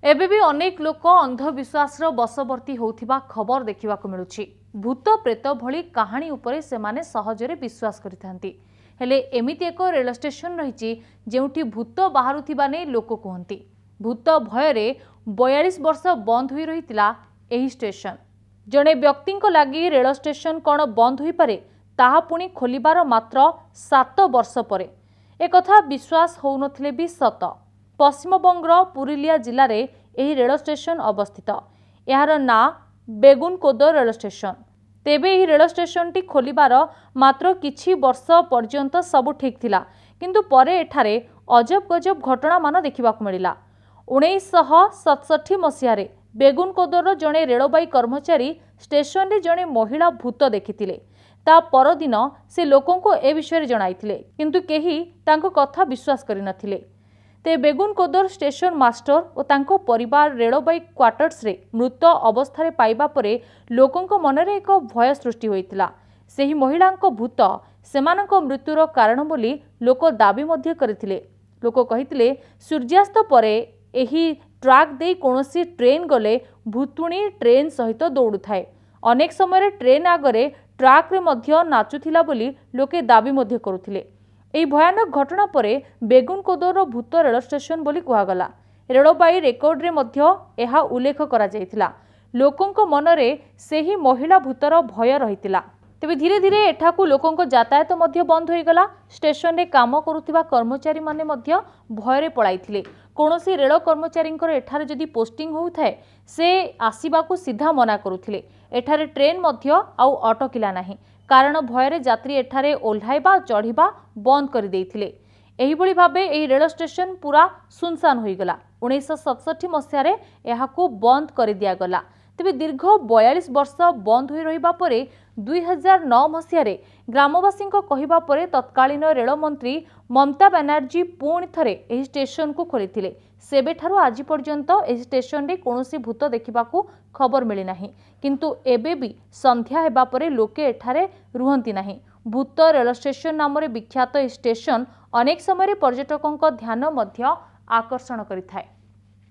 एबे भी अनेक लोक अंधविश्वास बशवर्ती होथिबा खबर देखा मिलुछि। भूत प्रेत भली कहानी उपरे सेमाने सहजरे विश्वास करिथांती। हेले एमिति एक रेल स्टेशन रही जेउठी भूत बाहरुथिबा नै लोक कहती। भूत भयरे 42 वर्ष बंद होई रहितिला एही स्टेशन। जणे व्यक्तिंक लागि रेल स्टेशन कौन बंद होई पारे ताहा पुणी खोलिबार मात्र 7 वर्ष परे एकथा विश्वास होउनथिले भी सत। पश्चिमबंगर पुरुलिया जिले में यह रेल स्टेशन अवस्थित। यार ना बेगुनकोद रेल स्टेशन। तेबे यह रेल स्टेशन टी खोलिबार मात्र किछि वर्ष पर्यंत सब ठीक थिला, किंतु परे एठारे अजब गजब घटना मान देखा मिला। 1967 मसीह बेगुनकोदर जड़े रेलबाई कर्मचारी स्टेशन रे जड़े महिला भूत देखिथिले। ता परदिन से लोकों को ए विषय जणाइथिले, किंतु केही तांको कथा विश्वास करि नथिले। ते बेगुनकोदर स्टेशन मास्टर और तांको परिवार रेलबाई क्वार्टर्स रे मृत अवस्था पाइबा परे लोकों मनरे एक भय सृष्टि होइतिला। सेही महिलांको भूत सेमानंको मृत्युर कारण बोली लोक दाबी मध्य करथिले। लोक कहिथिले सूर्यास्त परे एही ट्रैक दे कोनोसी ट्रेन गले भूतुणी ट्रेन सहित दौड़ू थाए। अनेक समय ट्रेन आगरे ट्रैक रे मध्य नाचुथिला बोली लोके दाबी मध्य करुथिले। एही भयानक घटना परे बेगुनकोदर भूत रेल स्टेशन बोली कुहागला। रेलबाई रेकर्ड रे मध्य एहा उल्लेख करा जायतिला। लोकंक मनरे सेही महिला भूतर भय रहितिला। तेबे धीरे धीरे एठाकू लोकंक यातायात मध्य बंद हो गला। स्टेशन रे काम करुथिबा कर्मचारी माने मध्य भयरे पळाइथिले। कोनोसी रेल कर्मचारी एठारे जदि पोस्टिंग होउथाय से आसीबाकू सीधा मना करुथिले। एठारे ट्रेन मध्य आउ अटकिला नाही, कारण भयरे यात्री एठारे ओल्हाइबा चढ़िबा बंद कर देइथिले। एही भली भाबे एही रेल स्टेशन पूरा सुनसान होई गला। 1967 मसीह एहाकू बंद कर दिया गला। तेबे दीर्घ 42 वर्ष बंद होई रहिबा परे 2009 मसीह ग्रामवासी कहिबा परे तत्कालीन रेल मंत्री ममता बनर्जी पुणी थरे एही स्टेशन को खोलिथिले। सेबेठारु आज पर्यंत एही स्टेशन रे कोनोसी भूत देखिबाकू खबर मिली नाही, किंतु एबे भी संध्या हेबा परे लोके एठारे रुहंती नाही। भूत रेल स्टेशन नाम विख्यात एही स्टेशन अनेक समय पर्यटकों ध्यान मध्य आकर्षण करिथाय।